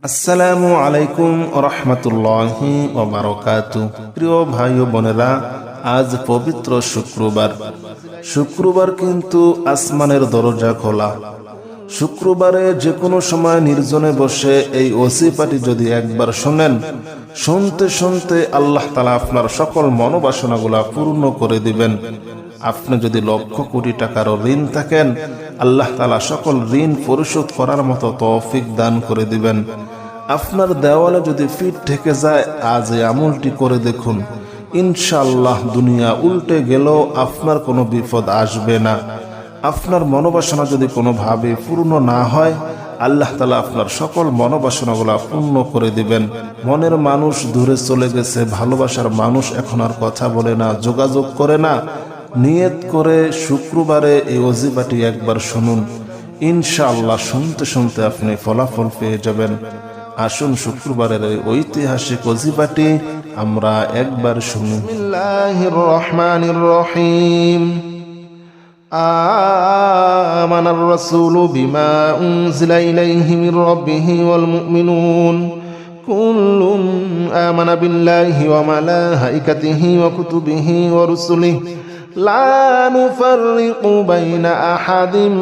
আসসালামু আলাইকুম রহমতুল্লাহি ওয়া বারাকাতুহু। প্রিয় ভাই ও বোনেরা, আজ পবিত্র শুক্রবার কিন্তু আসমানের দরজা খোলা। শুক্রবারে যে কোনো সময় নির্জনে বসে এই ওসিফাটি যদি একবার শোনেন, শুনতে শুনতে আল্লাহ তাআলা আপনার সকল মনোবাসনাগুলা পূর্ণ করে দিবেন। আপনি যদি লক্ষ কোটি টাকার ঋণ থাকেন, আল্লাহ তাআলা সকল ঋণ পরিশোধ করার মতো তৌফিক দান করে দিবেন। আপনার দেওয়ালে যদি ফিট ঠেকে যায়, আজ এই আমলটি করে দেখুন, ইনশাআল্লাহ দুনিয়া উল্টে গেলেও আপনার কোনো বিপদ আসবে না। আপনার মনোবাসনা যদি কোনোভাবে পূর্ণ না হয়, আল্লাহ তাআলা আপনার সকল মনোবাসনাগুলা পূর্ণ করে দিবেন। মনের মানুষ দূরে চলে গেছে, ভালোবাসার মানুষ এখন আর কথা বলে না, যোগাযোগ করে না। নিয়ত করে শুক্রবারে এই ওজিফাটি একবার শুনুন, ইনশাআল্লাহ শুনতে শুনতে আপনি ফলাফল পেয়ে যাবেন। আসুন শুক্রবারের এই ঐতিহাসিক ওজিফাটি আমরা একবার শুনি। বিসমিল্লাহির রহমানির রহিম। আমানার রাসূলু বিমা উনজিলা ইলাইহি মির রাব্বিহি ওয়াল মুমিনুন কুল্লুন আমানা বিল্লাহি ওয়া মালাইকাতিহি ওয়া কুতুবিহি ওয়া রুসুলিহি লা নুফাররিকু বাইনা আহাদিম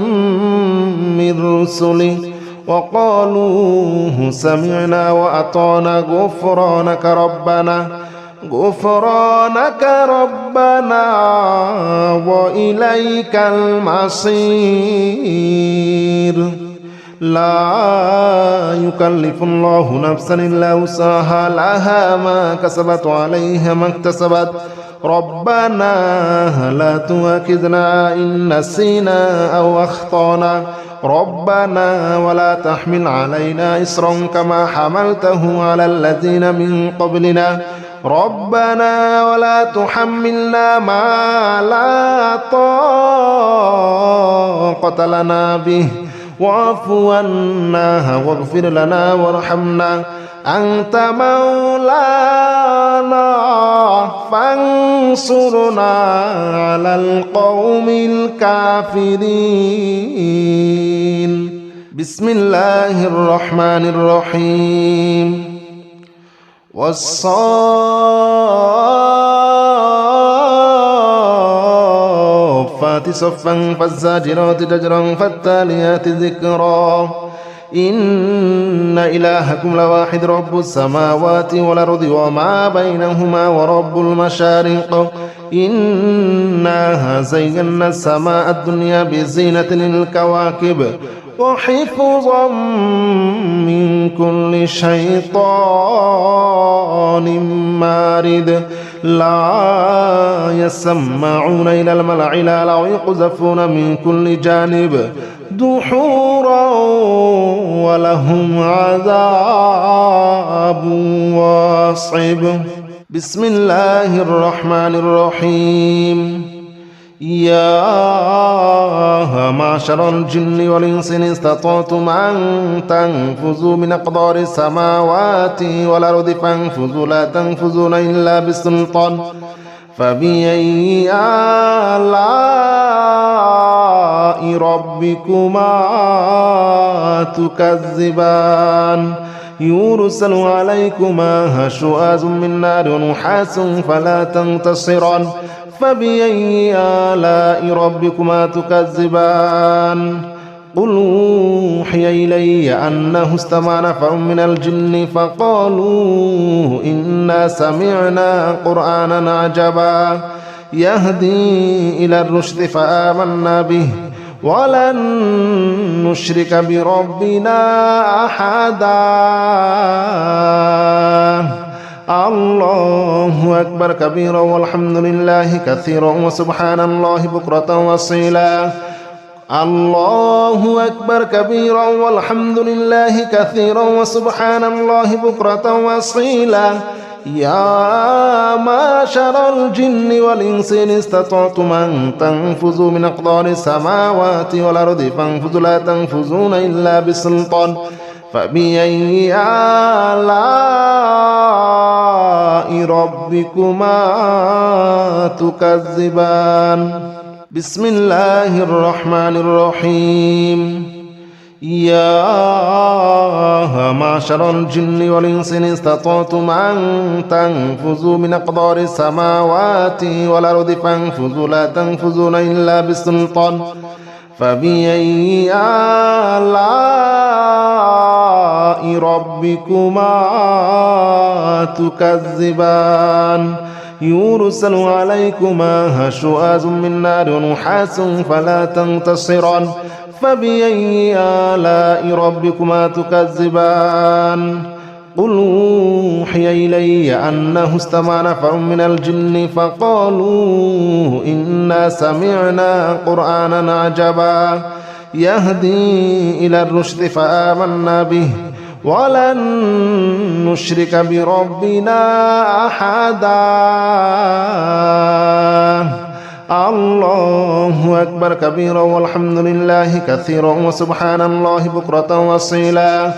মির রুসুলিহি وقالوا سمعنا وأطعنا غفرانك ربنا وإليك المصير لا يكلف الله نفسا إلا وسعها لها ما كسبت وعليها ما اكتسبت ربنا لا تؤاخذنا إن نسينا أو أخطأنا ربنا ولا تحمل علينا إصرا كما حملته على الذين من قبلنا ربنا ولا تحملنا ما لا طاقة لنا به واعف عنا واغفر لنا وارحمنا أنت مولانا فانصرنا على القوم الكافرين بسم الله الرحمن الرحيم والصافات صفا فالزاجرات زجرا فالتاليات ذكرا إن إلهكم لواحد رب السماوات والأرض وما بينهما ورب المشارق إنا زينا السماء الدنيا بزينة للكواكب وحفظا من كل شيطان مارد لا يسمعون إلى الملأ الأعلى ويقذفون من كل جانب دحورا ولهم عذاب واصب بسم الله الرحمن الرحيم يا معشر الجن والإنس إن استطعتم أن تنفذوا من أقدار السماوات والأرض فانفذوا لا تنفذون إلا بسلطان فبأي آلاء ربكما تكذبان يرسل عليكما شواظ من نار ونحاس فلا تنتصران فبأي آلاء ربكما تكذبان قل أوحي إلي أنه استمع نفر من الجن فقالوا إنا سمعنا قرآنا عجبا يهدي إلى الرشد فآمنا به ولن نشرك بربنا أحدا الله أكبر كبيرا والحمد لله كثيرا وسبحان الله بكرة وأصيلا الله أكبر كبيرا والحمد لله كثيرا وسبحان الله بكرة وأصيلا يا معشر الجن والإنس إن استطعتم أن تنفذوا من أقدار السماوات والأرض فانفذوا لا تنفذون إلا بسلطان فبأي آلاء ربكما تكذبان بسم الله الرحمن الرحيم يا معشر الجن والإنس إن استطعتم أن تنفذوا من أقدار السماوات والأرض فانفذوا لا تنفذون إلا بسلطان فبأي آلاء ربكما تكذبان يرسل عليكما شواظ من نار ونحاس فلا تنتصران فبأي آلاء ربكما تكذبان قل أوحي إلي أنه استمع نفر من الجن فقالوا إنا سمعنا قرآنا عجبا يهدي إلى الرشد فآمنا به ولن نشرك بربنا أحدا الله أكبر كبيرا والحمد لله كثيرا وسبحان الله بكرة وأصيلا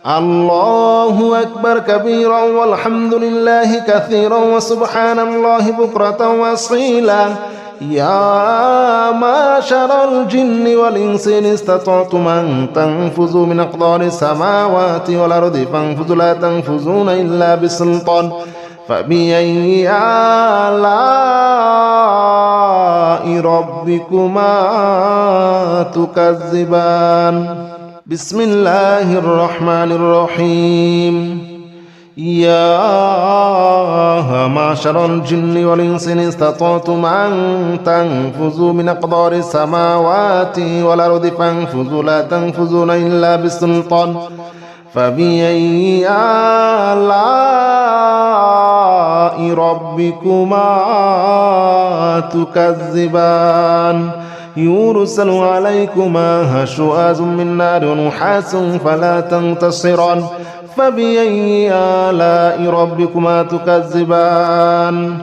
الله أكبر كبيرا والحمد لله كثيرا وسبحان الله بكرة وأصيلا يا معشر الجن والإنس إن استطعتم أن تنفذوا من أقدار السماوات والأرض فانفذوا لا تنفذون إلا بسلطان فبأي آلاء ربكما تكذبان بسم الله الرحمن الرحيم يا معشر الجن والإنس إن استطعتم أن تنفذوا من أقدار السماوات والأرض فانفذوا لا تنفذون إلا بسلطان فبأي آلاء ربكما تكذبان يرسل عليكما شواظ من نار ونحاس فلا تنتصران فبأي آلاء ربكما تكذبان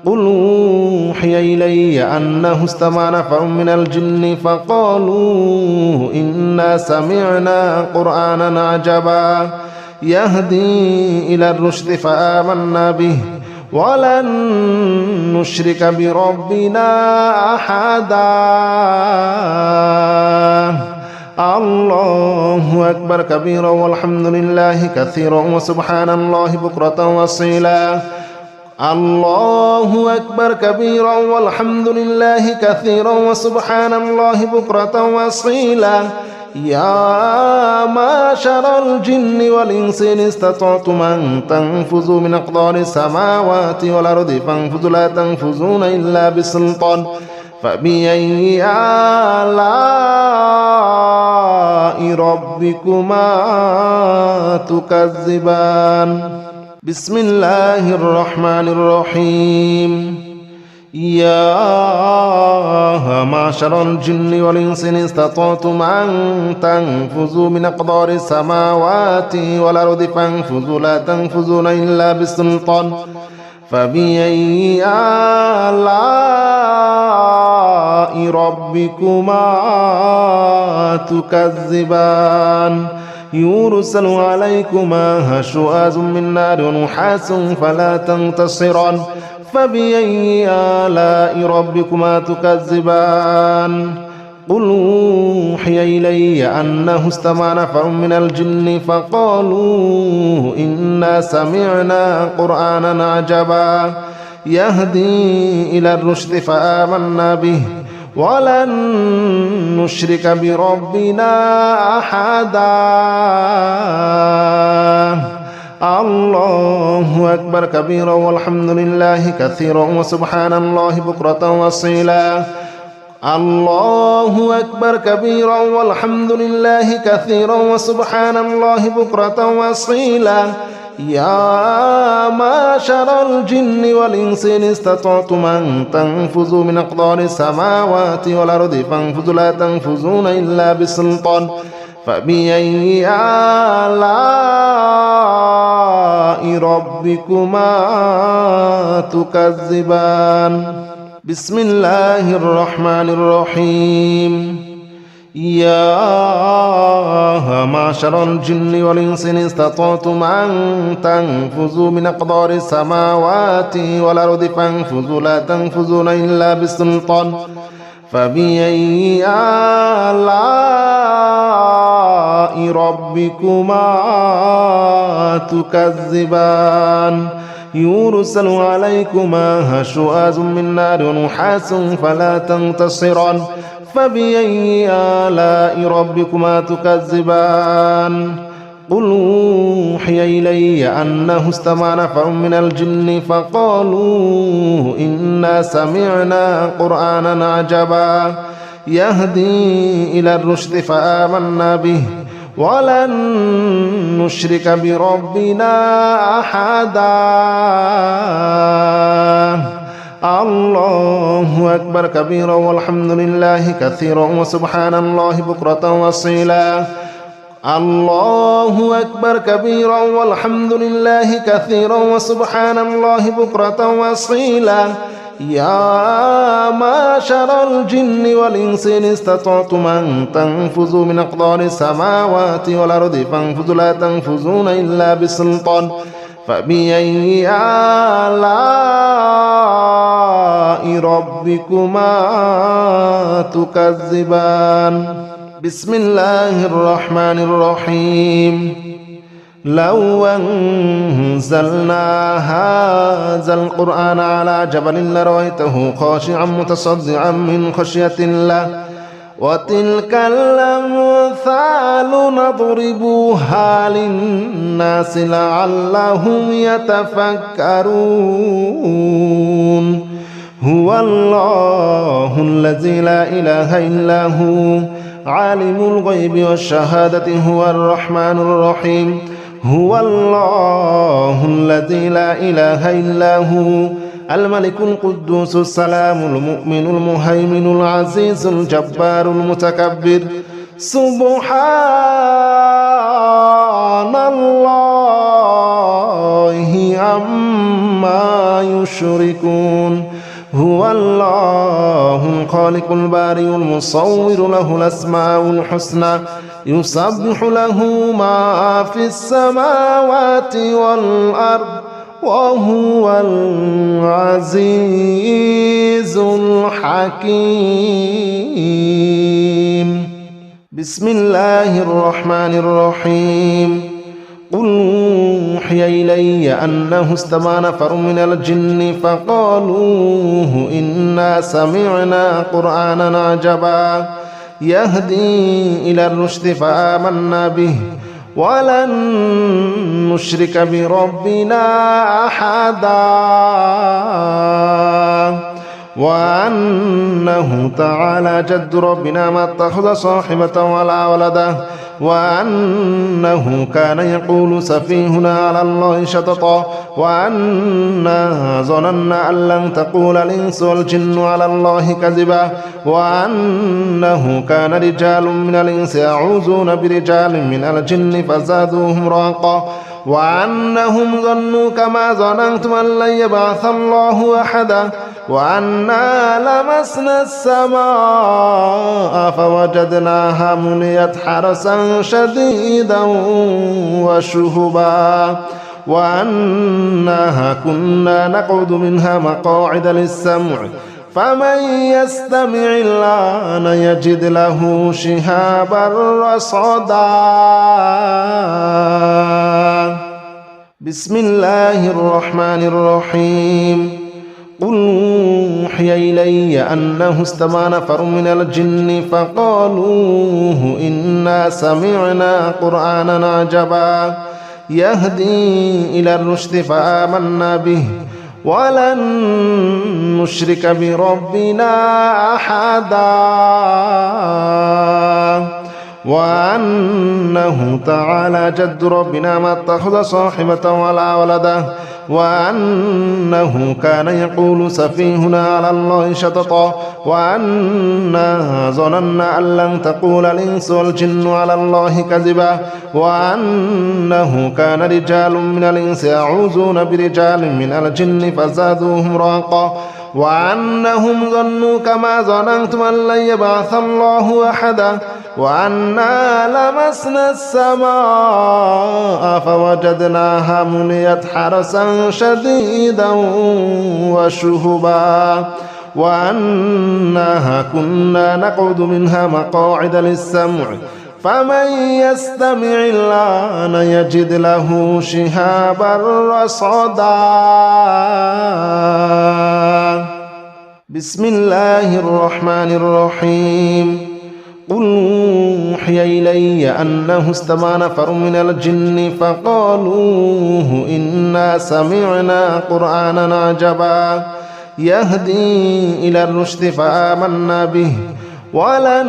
قل أوحي إلي أنه استمع نفر من الجن فقالوا إنا سمعنا قرآنا عجبا يهدي إلى الرشد فآمنا به ولن نشرك بربنا أحدا الله أكبر كبيرا والحمد لله كثيرا وسبحان الله بكرة وأصيلا الله أكبر كبيرا والحمد لله كثيرا وسبحان الله بكرة وأصيلا يا معشر الجن والإنس إن استطعتم أن تنفذوا من أقدار السماوات والأرض فانفذوا لا تنفذون إلا بسلطان فبأي آلاء ربكما تكذبان بسم الله الرحمن الرحيم يا معشر الجن والإنس إن استطعتم أن تنفذوا من أقدار السماوات والأرض فانفذوا لا تنفذون إلا بسلطان فبأي آلاء ربكما تكذبان يرسل عليكما شواظ من نار ونحاس فلا تنتصران فبأي آلاء ربكما تكذبان قل أوحي إلي أنه استمع نفر من الجن فقالوا إنا سمعنا قرآنا عجبا يهدي إلى الرشد فآمنا به ولن نشرك بربنا أحدا الله أكبر كبيرا والحمد لله كثيرا وسبحان الله بكرة وأصيلا الله أكبر كبيرا والحمد لله كثيرا وسبحان الله بكرة وأصيلا يا معشر الجن والإنس إن استطعتم أن تنفذوا من أقدار السماوات والأرض فانفذوا لا تنفذون إلا بسلطان فبأي آلاء ربكما تكذبان بسم الله الرحمن الرحيم يا معشر الجن والإنس إن استطعتم أن تنفذوا من أقدار السماوات والأرض فانفذوا لا تنفذون إلا بسلطان فبأي آلاء ربكما تكذبان يرسل عليكما شواظ من نار ونحاس فلا تنتصران فبأي آلاء ربكما تكذبان قل أوحي إلي أنه استمع نفر من الجن فقالوا إنا سمعنا قرآنا عجبا يهدي إلى الرشد فآمنا به ولن نشرك بربنا أحدا الله أكبر كبيرا والحمد لله كثيرا وسبحان الله بكرة وأصيلا الله أكبر كبيرا والحمد لله كثيرا وسبحان الله بكرة وأصيلا يا معشر الجن والإنس إن استطعتم أن تنفذوا من أقطار السماوات والأرض فانفذوا لا تنفذون إلا بسلطان فبأي آلاء ربكما تكذبان بسم الله الرحمن الرحيم لو أنزلنا هذا القرآن على جبل لرأيته خاشعا متصدعا من خشية الله وتلك الأمثال نضربها للناس لعلهم يتفكرون هو الله الذي لا إله إلا هو عالم الغيب والشهادة هو الرحمن الرحيم هو الله الذي لا إله إلا هو الملك القدوس السلام المؤمن المهيمن العزيز الجبار المتكبر سبحان الله عما يشركون هو الله الخالق البارئ المصور له الأسماء الحسنى يسبح له ما في السماوات والأرض وهو العزيز الحكيم بسم الله الرحمن الرحيم قل أوحي إلي أنه استمع نفر من الجن فقالوا إنا سمعنا قرآنا عجبا يهدي إلى الرشد فآمنا به ولن نشرك بربنا أحدا وأنه تعالى جد ربنا ما اتخذ صاحبة ولا ولدا وأنه كان يقول سفيهنا على الله شططا وأنا ظننا أن لن تقول الإنس والجن على الله كذبا وأنه كان رجال من الإنس يعوذون برجال من الجن فزادوهم رهقا وأنهم ظنوا كما ظننتم أن لن يبعث الله أحدا وأنا لمسنا السماء فوجدناها مليت حرسا شديدا وشهبا وأنها كنا نقعد منها مقاعد للسمع فمن يستمع الآن يجد له شهابا رصدا بسم الله الرحمن الرحيم قل أوحي إلي أنه استمع نفر من الجن فقالوا إنا سمعنا قرآنا عجبا يهدي إلى الرشد فآمنا به ولن نشرك بربنا أحدا وأنه تعالى جد ربنا ما اتخذ صاحبة ولا ولدا وأنه كان يقول سفيهنا على الله شططا وأنا ظننا أن لن تقول الإنس والجن على الله كذبا وأنه كان رجال من الإنس يعوذون برجال من الجن فزادوهم رهقا وأنهم ظنوا كما ظننتم أن لن يبعث الله أحدا وأنا لمسنا السماء فوجدناها مليت حرسا شديدا وشهبا وأنها كنا نقعد منها مقاعد للسمع فمن يستمع الآن يجد له شهابا رصدا بسم الله الرحمن الرحيم قل أوحي إلي أنه استمع نفر من الجن فقالوا إنا سمعنا قرآنا عجبا يهدي إلى الرشد فآمنا به ولن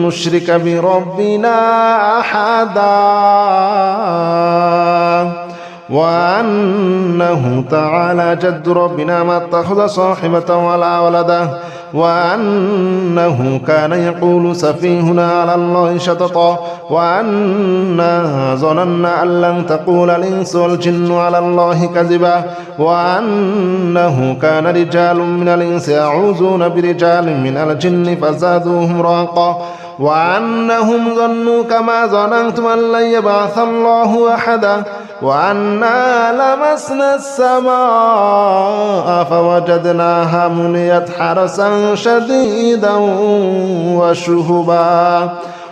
نشرك بربنا أحدا وأنه تعالى جد ربنا ما اتخذ صاحبة ولا ولدا وأنه كان يقول سفيهنا على الله شططا وأنا ظننا أن لن تقول الإنس والجن على الله كذبا وأنه كان رجال من الإنس يعوذون برجال من الجن فزادوهم رهقا وأنهم ظنوا كما ظننتم أن لن يبعث الله أحدا وأنا لمسنا السماء فوجدناها مليت حرسا شديدا وشهبا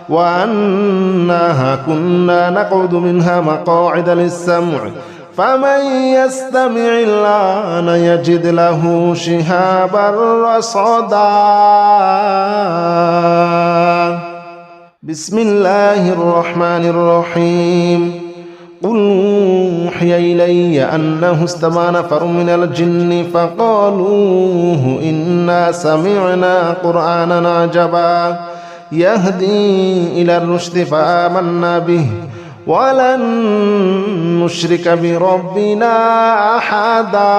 وأنها كنا نقعد منها مقاعد للسمع فمن يستمع الآن يجد له شهابا رصدا بسم الله الرحمن الرحيم قل أوحي إلي أنه استمع نفر من الجن فقالوا إنا سمعنا قرآنا عجبا يهدي إلى الرشد فآمنا به ولن نشرك بربنا أحدا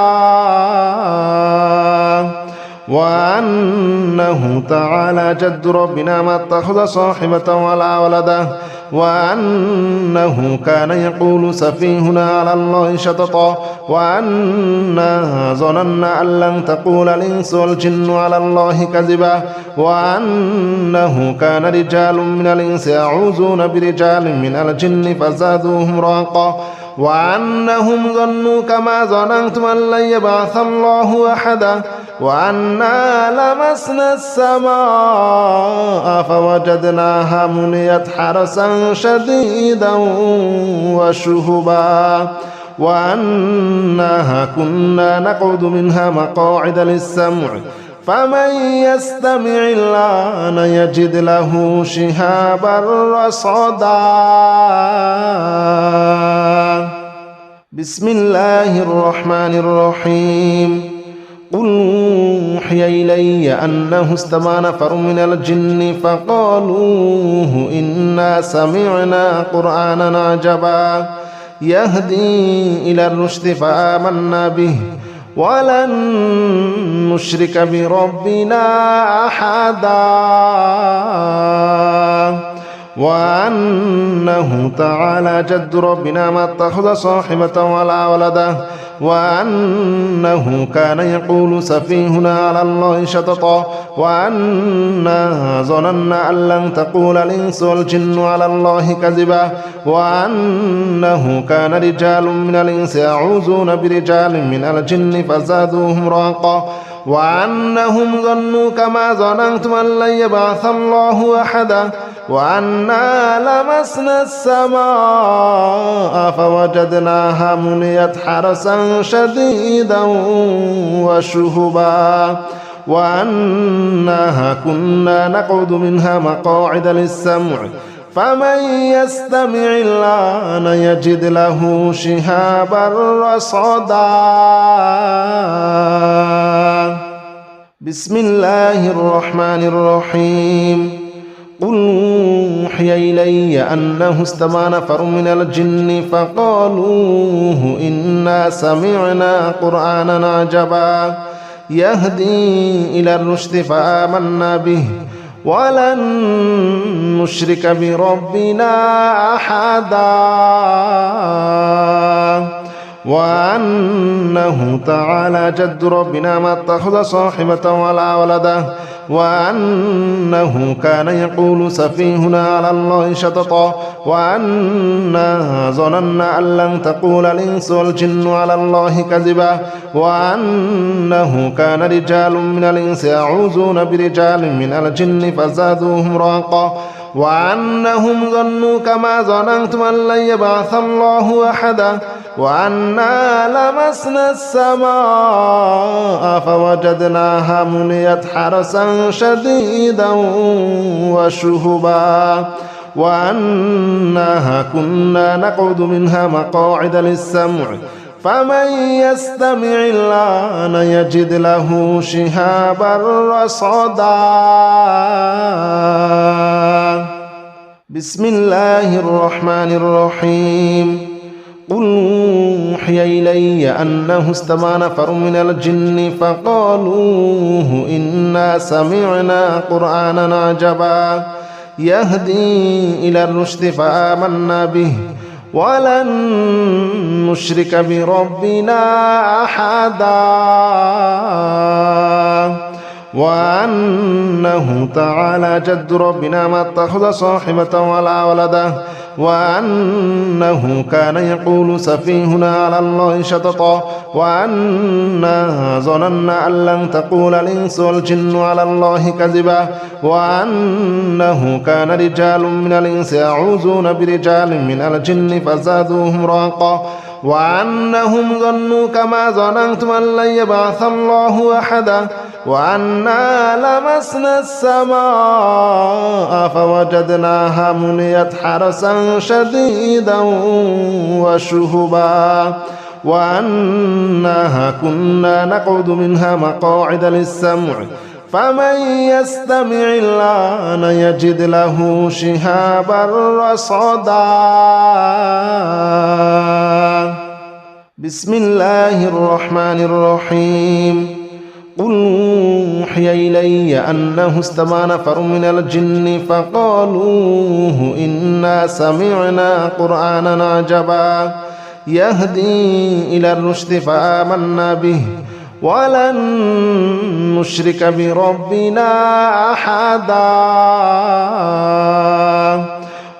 وأنه تعالى جد ربنا ما اتخذ صاحبة ولا ولدا وأنه كان يقول سفيهنا على الله شططا وأنا ظننا أن لن تقول الإنس والجن على الله كذبا وأنه كان رجال من الإنس يعوذون برجال من الجن فزادوهم رهقا وأنهم ظنوا كما ظننتم أن لن يبعث الله أحدا وأنا لمسنا السماء فوجدناها مليت حرسا شديدا وشهبا وأنها كنا نقعد منها مقاعد للسمع فمن يستمع الآن يجد له شهابا رصدا بسم الله الرحمن الرحيم قل أوحي إلي أنه استمع نفر من الجن فقالوا إنا سمعنا قرآنا عجبا يهدي إلى الرشد فآمنا به ولن نشرك بربنا أحدا وأنه تعالى جد ربنا ما اتخذ صاحبة ولا ولدا وأنه كان يقول سفيهنا على الله شططا وأنا ظننا أن لن تقول الإنس والجن على الله كذبا وأنه كان رجال من الإنس يعوذون برجال من الجن فزادوهم رهقا وأنهم ظنوا كما ظننتم أن لن يبعث الله أحدا وأنا لمسنا السماء فوجدناها مليت حرسا شديدا وشهبا وأنها كنا نقعد منها مقاعد للسمع فمن يستمع الآن يجد له شهابا رصدا بسم الله الرحمن الرحيم قل أوحي إلي أنه استمع نفر من الجن فقالوا إنا سمعنا قرآنا عجبا يهدي إلى الرشد فآمنا به ولن نشرك بربنا أحدا وأنه تعالى جد ربنا ما اتخذ صاحبة ولا ولدا وأنه كان يقول سفيهنا على الله شططا وأنا ظننا أن لن تقول الإنس والجن على الله كذبا وأنه كان رجال من الإنس يعوذون برجال من الجن فزادوهم رهقا وأنهم ظنوا كما ظننتم أن لن يبعث الله أحدا وأنا لمسنا السماء فوجدناها مليت حرسا شديدا وشهبا وأنها كنا نقعد منها مقاعد للسمع فمن يستمع الآن يجد له شهابا رصدا. بسم الله الرحمن الرحيم. قل أوحي إلي أنه استمع نفر من الجن فقالوا إنا سمعنا قرآنا عجبا يهدي إلى الرشد فآمنا به ولن نشرك بربنا أحدا وأنه تعالى جد ربنا ما اتخذ صاحبة ولا ولدا وأنه كان يقول سفيهنا على الله شططا وأنا ظننا أن لن تقول الإنس والجن على الله كذبا وأنه كان رجال من الإنس يعوذون برجال من الجن فزادوهم رهقا وأنهم ظنوا كما ظننتم أن لن يبعث الله أحدا وأنا لمسنا السماء فوجدناها مليت حرسا شديدا وشهبا وأنها كنا نقعد منها مقاعد للسمع فمن يستمع الآن يجد له شهابا رصدا. بسم الله الرحمن الرحيم. قل أوحي إلي أنه استمع نفر من الجن فقالوا إنا سمعنا قرآنا عجبا يهدي إلى الرشد فآمنا به ولن نشرك بربنا أحدا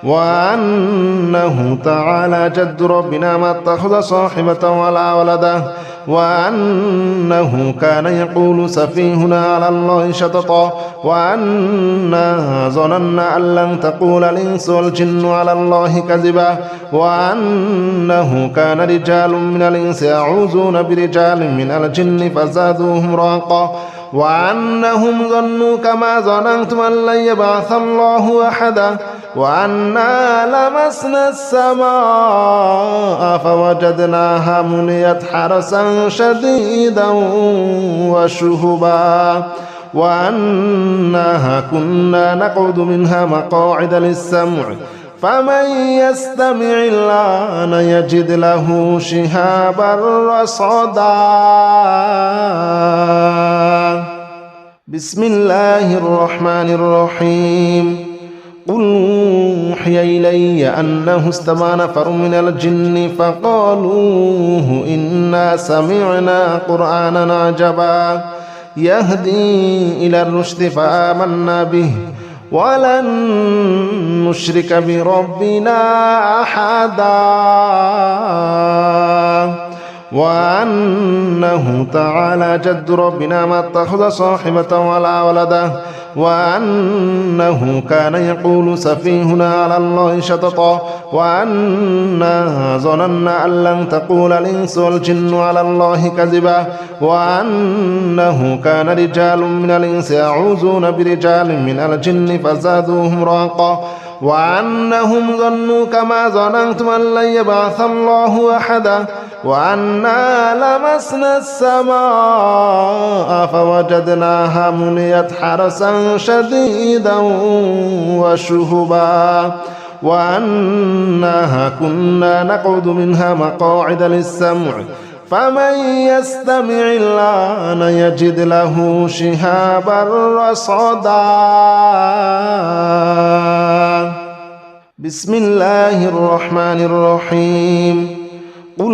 وأنه تعالى جد ربنا ما اتخذ صاحبة ولا ولدا وأنه كان يقول سفيهنا على الله شططا وأنا ظننا أن لن تقول الإنس والجن على الله كذبا وأنه كان رجال من الإنس يعوذون برجال من الجن فزادوهم رهقا وأنهم ظنوا كما ظننتم أن لن يبعث الله أحدا وأنا لمسنا السماء فوجدناها مليت حرسا شديدا وشهبا وأنها كنا نقعد منها مقاعد للسمع فمن يستمع الآن يجد له شهابا رصدا. بسم الله الرحمن الرحيم. قل أوحي إلي أنه استمع نفر من الجن فقالوا إنا سمعنا قرآنا عجبا يهدي إلى الرشد فآمنا به ولن نشرك بربنا أحدا وأنه تعالى جد ربنا ما اتخذ صاحبة ولا ولدا وأنه كان يقول سفيهنا على الله شططا وأنا ظننا أن لن تقول الإنس والجن على الله كذبا وأنه كان رجال من الإنس يعوذون برجال من الجن فزادوهم رهقا وأنهم ظنوا كما ظننتم أن لن يبعث الله أحدا وأنا لمسنا السماء فوجدناها مليت حرسا شديدا وشهبا وأنها كنا نقعد منها مقاعد للسمع فمن يستمع الآن يجد له شهابا رصدا. بسم الله الرحمن الرحيم. قل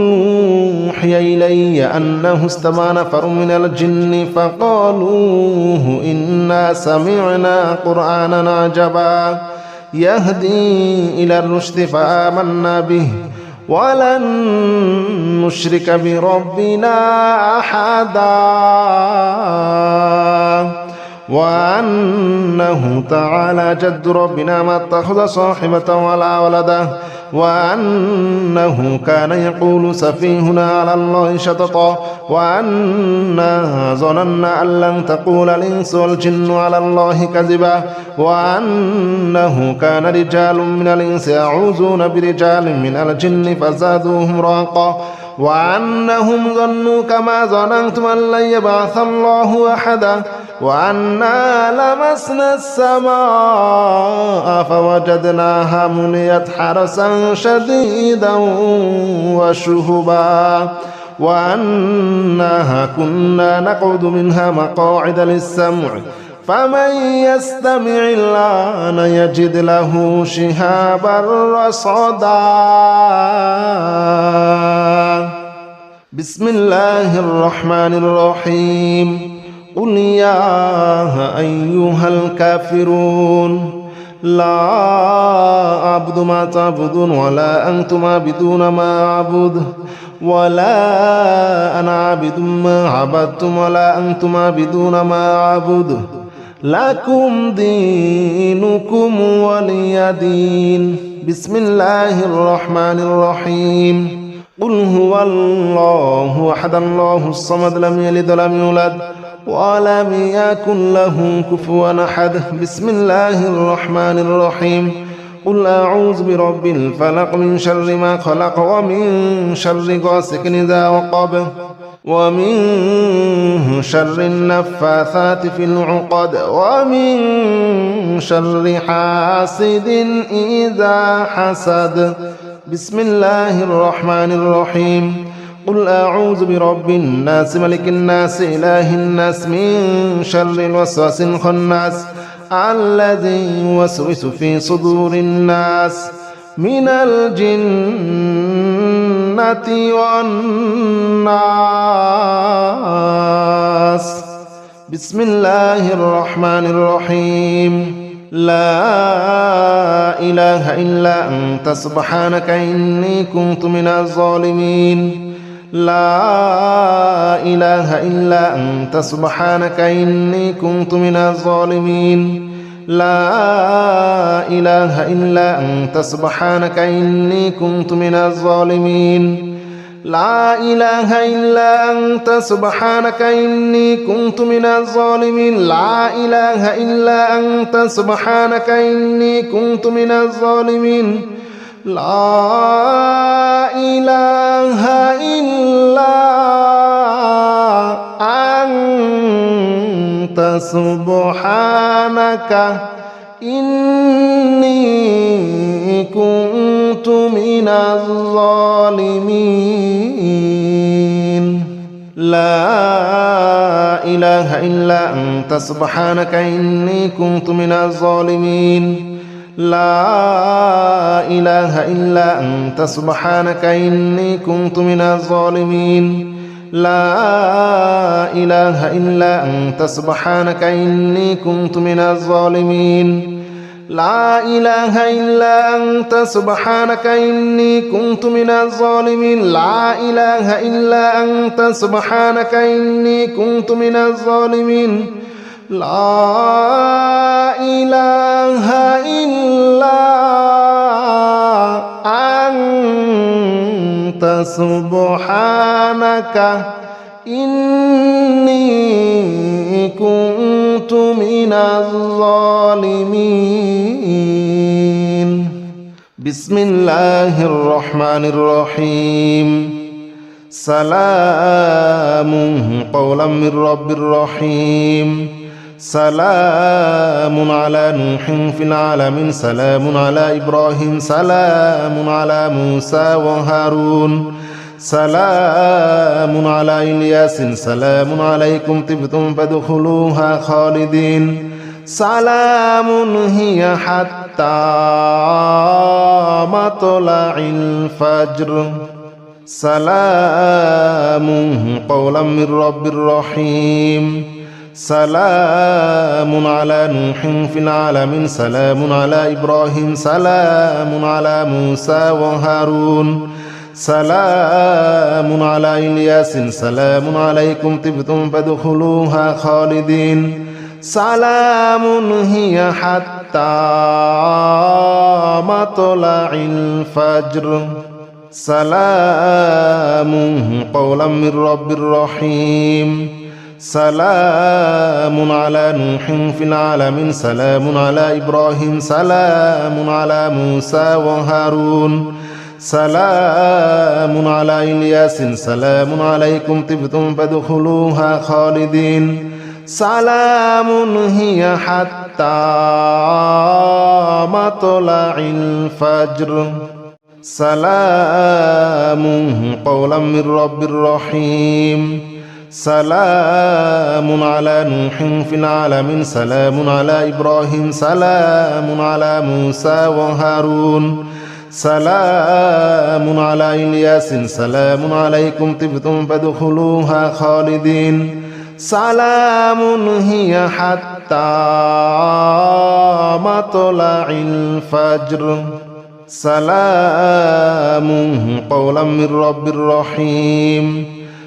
أوحي إلي أنه استمع نفر من الجن فقالوا إنا سمعنا قرآنا عجبا يهدي إلى الرشد فآمنا به ولن نشرك بربنا أحدا وأنه تعالى جد ربنا ما اتخذ صاحبة ولا ولدا وأنه كان يقول سفيهنا على الله شططا وأنا ظننا أن لن تقول الإنس والجن على الله كذبا وأنه كان رجال من الإنس يعوذون برجال من الجن فزادوهم رهقا وأنهم ظنوا كما ظننتم أن لن يبعث الله أحدا وأنا لمسنا السماء فوجدناها مليت حرسا شديدا وشهبا وأنها كنا نقعد منها مقاعد للسمع فمن يستمع الآن يجد له شهابا رصدا. بسم الله الرحمن الرحيم. قل يا أيها الكافرون لا أعبد ما تعبدون ولا أنتم عابدون ما أعبد ولا أنا عابد ما عبدتم ولا أنتم عابدون ما أعبد لكم دينكم ولي دين. بسم الله الرحمن الرحيم. قل هو الله أحد الله الصمد لم يلد ولم يولد ولم يكن له كفوا أحد. بسم الله الرحمن الرحيم. قل أعوذ برب الفلق من شر ما خلق ومن شر غاسق إذا وقب ومن شر النفاثات في العقد ومن شر حاسد إذا حسد. بسم الله الرحمن الرحيم. قل أعوذ برب الناس ملك الناس إله الناس من شر الوسواس الخناس الذي يوسوس في صدور الناس من الجنة والناس. بسم الله الرحمن الرحيم. لا إله إلا أنت سبحانك إني كنت من الظالمين. لا إله إلا أنت سبحانك إني كنت من الظالمين. لا إله إلا أنت سبحانك إني كنت من الظالمين. لا إله إلا أنت سبحانك إني كنت من الظالمين. لا إله إلا أنت سبحانك إني كنت من الظالمين. لا إله إلا أنت سبحانك إني كنت من الظالمين. لا إله إلا أنت سبحانك إني كنت من الظالمين. لا إله إلا أنت سبحانك إني كنت من الظالمين. لا إله إلا أنت سبحانك إني كنت من الظالمين. لا إله إلا أنت سبحانك إني كنت من الظالمين. لا إله إلا أنت سبحانك إني كنت من الظالمين. لا إله إلا أنت سبحانك إني كنت من الظالمين. بسم الله الرحمن الرحيم. سلام قولا من رب رحيم. سلام على نوح في العالمين. سلام على إبراهيم. سلام على موسى وهارون. سلام على إلياس. سلام عليكم طبتم فادخلوها خالدين. سلام هي حتى مطلع الفجر. سلام قولا من رب رحيم. سلام على نوح في العالمين. سلام على إبراهيم. سلام على موسى وهارون. سلام على إلياس. سلام عليكم طبتم فادخلوها خالدين. سلام هي حتى مطلع الفجر سلام قولا من رب رحيم سلام على نوح في العالمين سلام على إبراهيم سلام على موسى وهارون سلام على إلياس سلام عليكم طبتم فادخلوها خالدين سلام هي حتى مطلع الفجر سلام قولا من رب رحيم سلام على نوح في العالمين سلام على إبراهيم سلام على موسى وهارون سلام على إلياس سلام عليكم طبتم فادخلوها خالدين سلام هي حتى مطلع الفجر سلام قولا من رب رحيم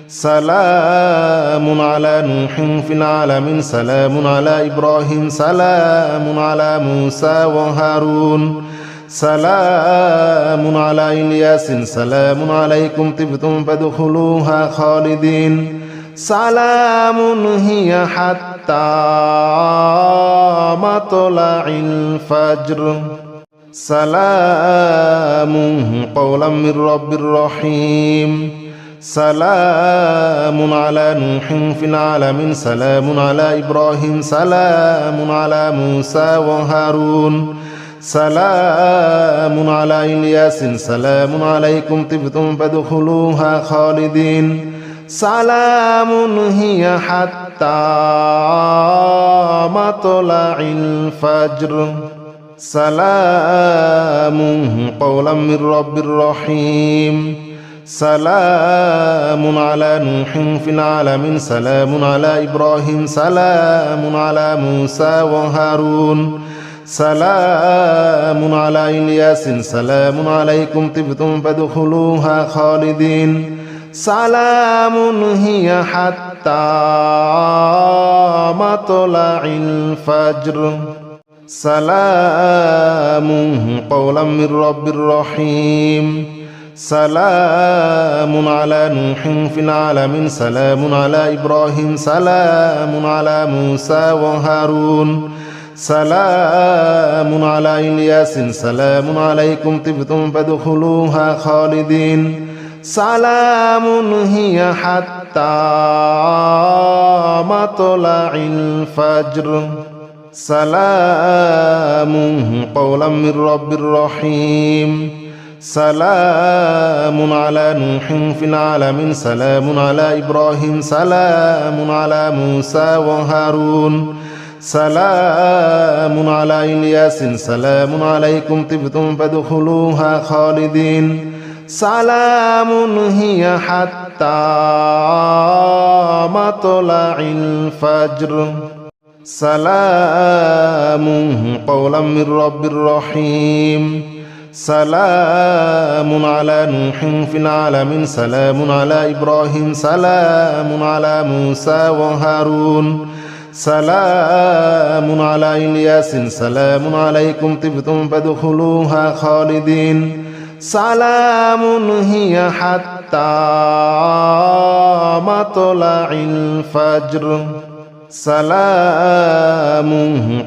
سلام على نوح في العالمين سلام على إبراهيم سلام على موسى وهارون سلام على إلياس سلام عليكم طبتم فادخلوها خالدين سلام هي حتى مطلع الفجر سلام قولا من رب رحيم سلام على نوح في العالمين سلام على إبراهيم سلام على موسى وهارون سلام على إلياس سلام عليكم طبتم فادخلوها خالدين سلام هي حتى مطلع الفجر سلام قولا من رب رحيم سلام على نوح في العالمين سلام على إبراهيم سلام على موسى وهارون سلام على إلياس سلام عليكم طبتم فادخلوها خالدين سلام هي حتى مطلع الفجر سلام قولا من رب رحيم سلام على نوح في العالمين سلام على إبراهيم سلام على موسى وهارون سلام على إلياس سلام عليكم طبتم فادخلوها خالدين سلام هي حتى مطلع الفجر سلام قولا من رب رحيم سلام على نوح في العالمين سلام على إبراهيم سلام على موسى وهارون سلام على إلياس سلام عليكم طبتم فادخلوها خالدين سلام هي حتى مطلع الفجر سلام قولا من رب رحيم سلام على نوح في العالمين سلام على إبراهيم سلام على موسى وهارون سلام على إلياس سلام عليكم طبتم فادخلوها خالدين سلام هي حتى مطلع الفجر سلام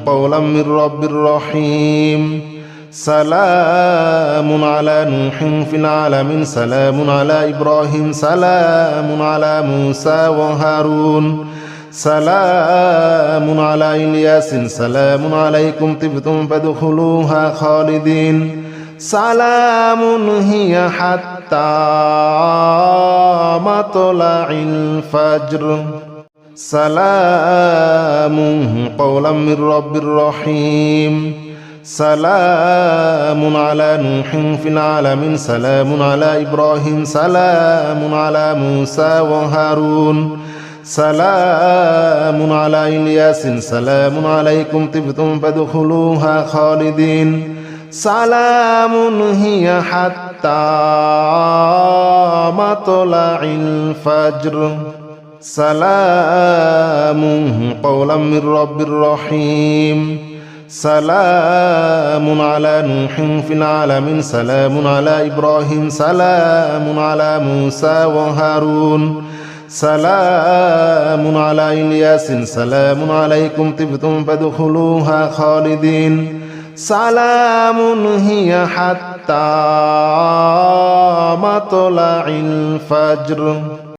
قولا من رب رحيم سلام على نوح في العالمين سلام على إبراهيم سلام على موسى وهارون سلام على إلياس سلام عليكم طبتم فادخلوها خالدين سلام هي حتى مطلع الفجر سلام قولا من رب رحيم سلام على نوح في العالمين سلام على إبراهيم سلام على موسى وهارون سلام على إلياس سلام عليكم طبتم فادخلوها خالدين سلام هي حتى مطلع الفجر سلام قولا من رب رحيم سلام على نوح في العالمين سلام على إبراهيم سلام على موسى وهارون سلام على إلياس سلام عليكم طبتم فادخلوها خالدين سلام هي حتى مطلع الفجر